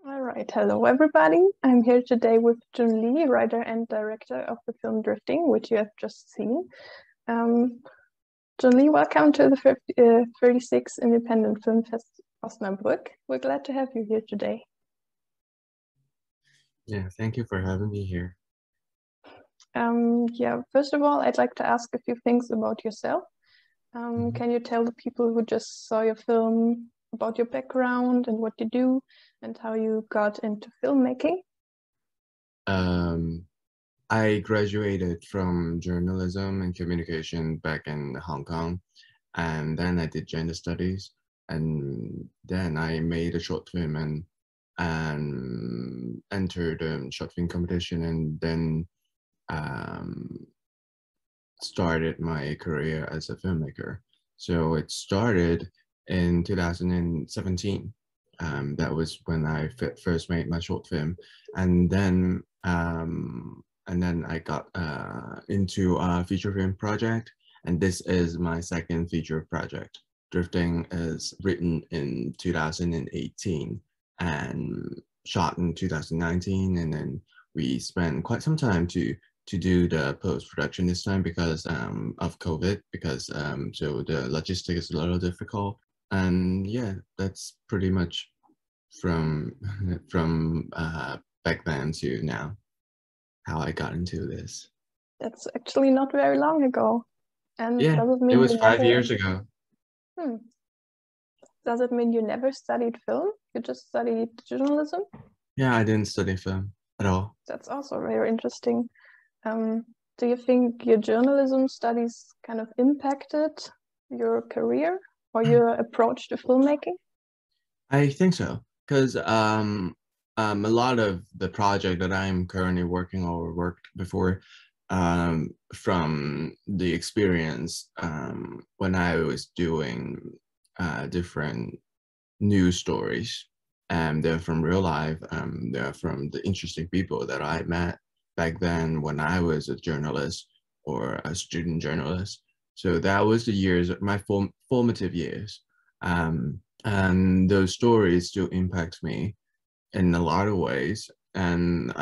All right, hello everybody. I'm here today with Jun Li, writer and director of the film Drifting, which you have just seen. Jun Li, welcome to the 36th Independent Film Fest Osnabrück. We're glad to have you here today. Yeah, thank you for having me here. First of all, I'd like to ask a few things about yourself. Can you tell the people who just saw your film about your background and what you do and how you got into filmmaking? I graduated from journalism and communication back in Hong Kong, and then I did gender studies, and then I made a short film and entered a short film competition, and then started my career as a filmmaker. So it started in 2017. That was when I first made my short film, and then I got into a feature film project, and this is my second feature project. Drifting is written in 2018 and shot in 2019, and then we spent quite some time to do the post-production this time because of COVID, because so the logistics is a little difficult. And yeah, that's pretty much from back then to now, how I got into this. That's actually not very long ago. And yeah, does it mean it was you 5 years ago. Does it mean you never studied film? You just studied journalism? Yeah, I didn't study film at all. That's also very interesting. Do you think your journalism studies kind of impacted your career or your approach to filmmaking? I think so, because a lot of the project that I'm currently working or worked before from the experience when I was doing different news stories, and they're from real life, they're from the interesting people that I met back then when I was a journalist or a student journalist. So that was the years, my formative years. And those stories still impact me in a lot of ways. And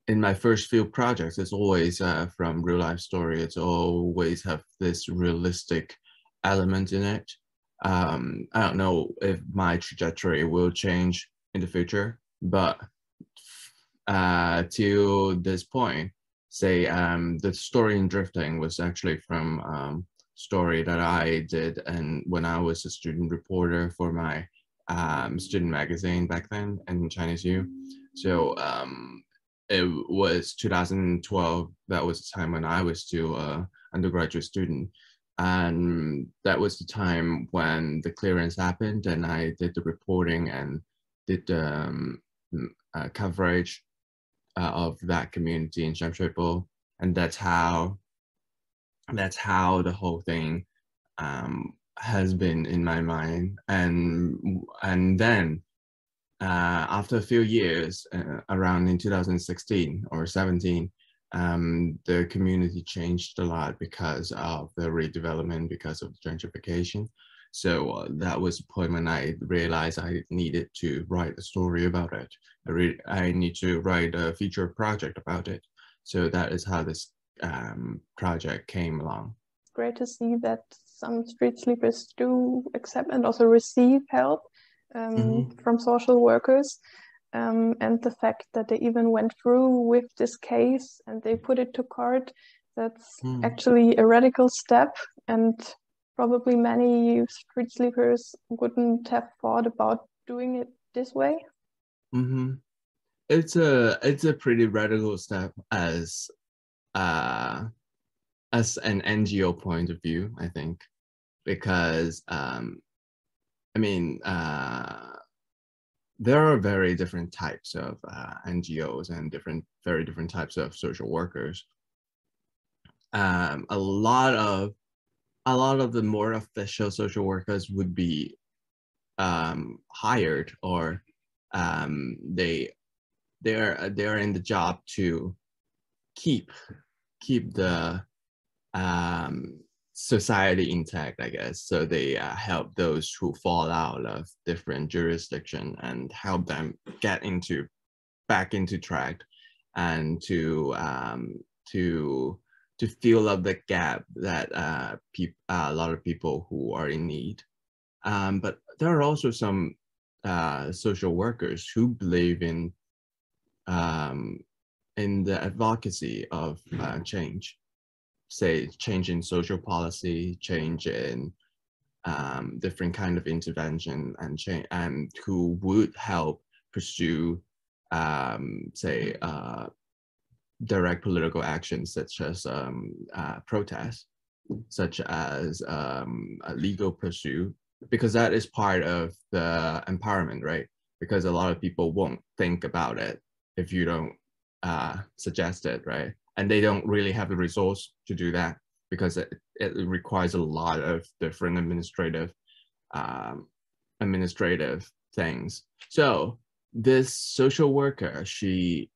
in my first few projects, it's always from real life story. It's always have this realistic element in it. I don't know if my trajectory will change in the future, but till this point, say the story in Drifting was actually from story that I did and when I was a student reporter for my student magazine back then in Chinese U. So it was 2012. That was the time when I was still an undergraduate student. And that was the time when the clearance happened and I did the reporting and did the coverage of that community in Shamshui. And that's how the whole thing has been in my mind. And then after a few years, around in 2016 or 17, the community changed a lot because of the redevelopment, because of gentrification. So that was the point when I realized I needed to write a story about it. I need to write a feature project about it. So that is how this project came along. Great to see that some street sleepers do accept and also receive help from social workers. And the fact that they even went through with this case and they put it to court, that's actually a radical step, and probably many street sleepers wouldn't have thought about doing it this way. It's a pretty radical step as an NGO point of view, I think, because there are very different types of NGOs and very different types of social workers. A lot of the more official social workers would be hired, or they're in the job to keep the society intact, I guess. So they help those who fall out of different jurisdiction and help them get back into track, and to fill up the gap that a lot of people who are in need. But there are also some social workers who believe in the advocacy of change, say change in social policy, change in different kind of intervention, and change, and who would help pursue, say, direct political actions such as protests, such as a legal pursuit, because that is part of the empowerment, right? Because a lot of people won't think about it if you don't suggest it, right? And they don't really have the resource to do that, because it requires a lot of different administrative things. So this social worker, she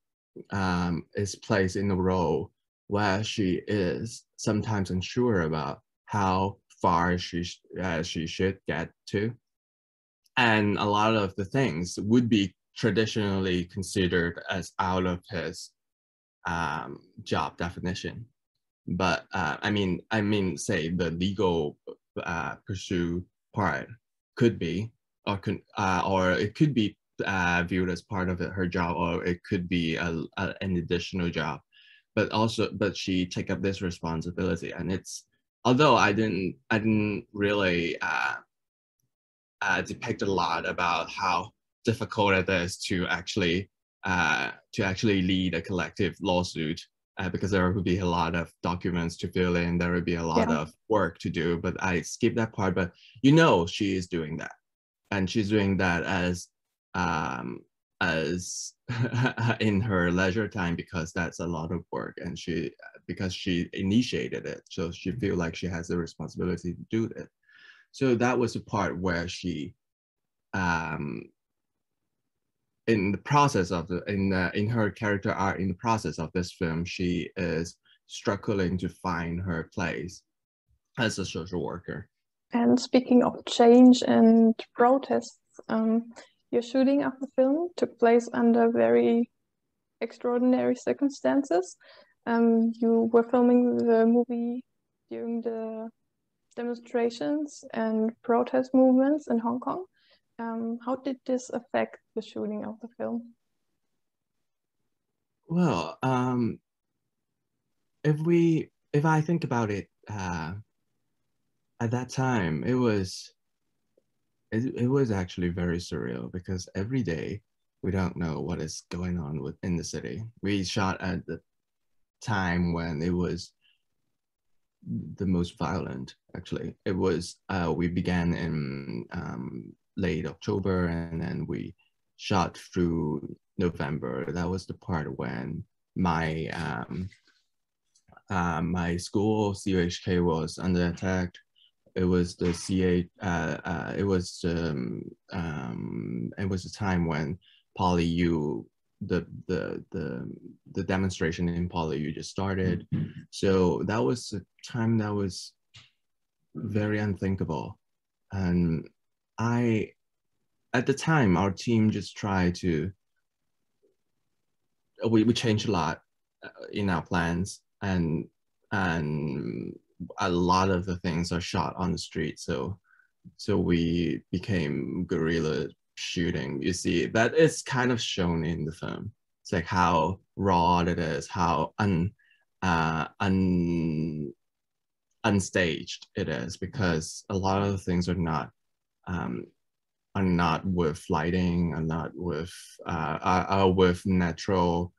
is placed in a role where she is sometimes unsure about how far she should get to, and a lot of the things would be traditionally considered as out of his job definition. But I mean, say the legal pursue part could be, or it could be viewed as part of her job, or it could be an additional job. But she take up this responsibility, and it's, although I didn't really depict a lot about how difficult it is to actually lead a collective lawsuit, because there would be a lot of documents to fill in, there would be a lot of work to do, but I skipped that part. But she is doing that, and she's doing that as in her leisure time, because that's a lot of work, and because she initiated it, so she feels like she has the responsibility to do it. So that was the part where she in the process of in her character art, in the process of this film, she is struggling to find her place as a social worker. And speaking of change and protests, your shooting of the film took place under very extraordinary circumstances. You were filming the movie during the demonstrations and protest movements in Hong Kong. How did this affect the shooting of the film? Well, if I think about it, at that time, it was actually very surreal, because every day we don't know what is going on in the city. We shot at the time when it was the most violent. Actually, it was we began in late October, and then we shot through November. That was the part when my my school, CUHK, was under attack. It was the it was a time when PolyU, the demonstration in PolyU just started. So that was a time that was very unthinkable. And at the time, our team just tried to, we changed a lot in our plans, and a lot of the things are shot on the street. So we became guerrilla shooting. You see, that is kind of shown in the film. It's like how raw it is, how unstaged it is, because a lot of the things are not with lighting, are not with are with natural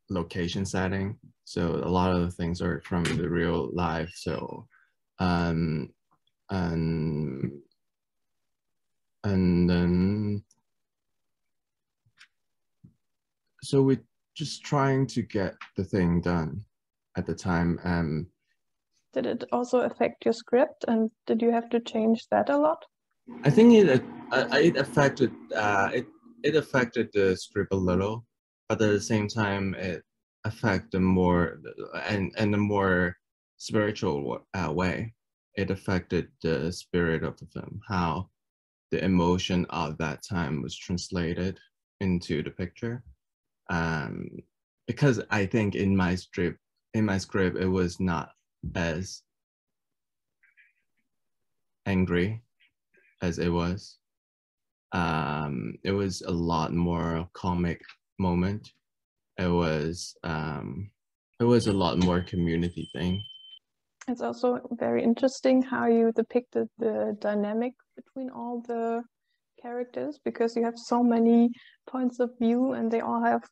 location setting. So a lot of the things are from the real life. So and then so we're just trying to get the thing done at the time. Did it also affect your script, and did you have to change that a lot? I think it affected the script a little, but at the same time, affect the more and the more spiritual way. It affected the spirit of the film, how the emotion of that time was translated into the picture. Because I think in my script, it was not as angry as it was. It was a lot more comic moment. It was a lot more community thing. It's also very interesting how you depicted the dynamic between all the characters, because you have so many points of view and they all have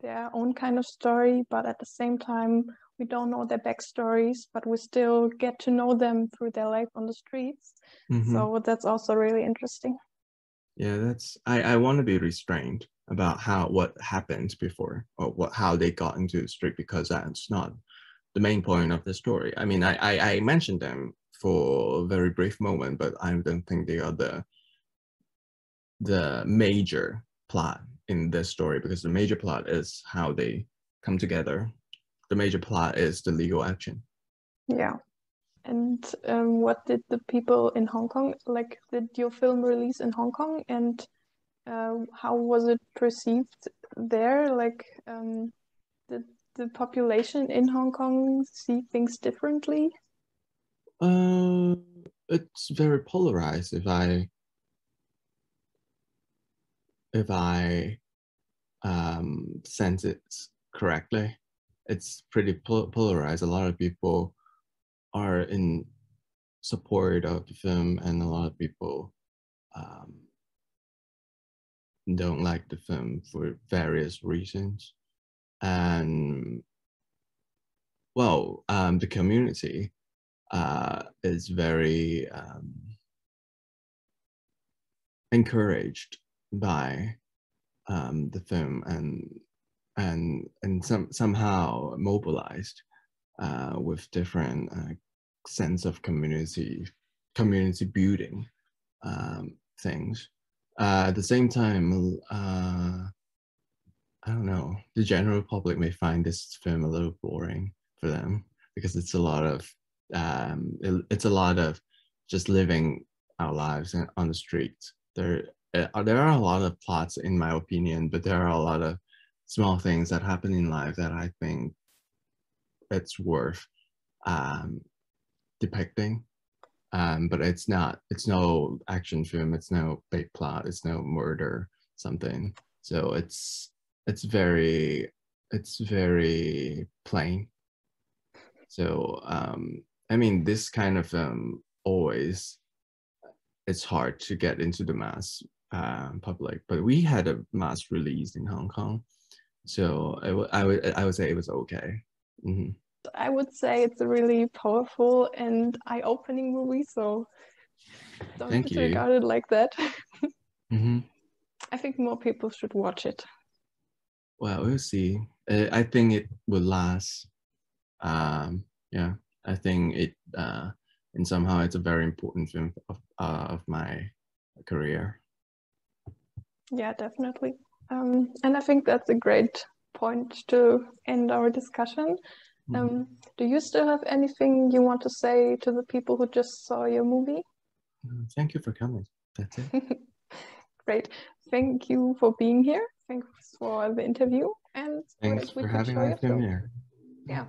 their own kind of story, but at the same time we don't know their backstories, but we still get to know them through their life on the streets. So that's also really interesting. Yeah, I want to be restrained about what happened before, or how they got into the street, because that's not the main point of the story. I mean, I mentioned them for a very brief moment, but I don't think they are the major plot in this story, because the major plot is how they come together. The major plot is the legal action. Yeah. And what did the people in Hong Kong, like, did your film release in Hong Kong, and how was it perceived there? Like, did the population in Hong Kong see things differently? It's very polarized, if I sense it correctly. It's pretty polarized. A lot of people are in support of the film, and a lot of people don't like the film for various reasons. And well, the community is very encouraged by the film, and somehow mobilized with different sense of community building things. At the same time, I don't know, the general public may find this film a little boring for them, because it's a lot of just living our lives on the streets. There are a lot of plots, in my opinion, but there are a lot of small things that happen in life that I think it's worth depicting. But it's no action film, it's no big plot, it's no murder something. So it's very plain. So I mean, this kind of always, it's hard to get into the mass public, but we had a mass release in Hong Kong, so I would say it was okay. I would say it's a really powerful and eye-opening movie, so don't disregard it like that. I think more people should watch it. Well, we'll see. I think it will last. Yeah, I think it, and somehow it's a very important film of my career. Yeah, definitely. And I think that's a great point to end our discussion. Do you still have anything you want to say to the people who just saw your movie? Thank you for coming. That's it. Great. Thank you for being here. Thanks for the interview. And thanks for having my film here. Yeah.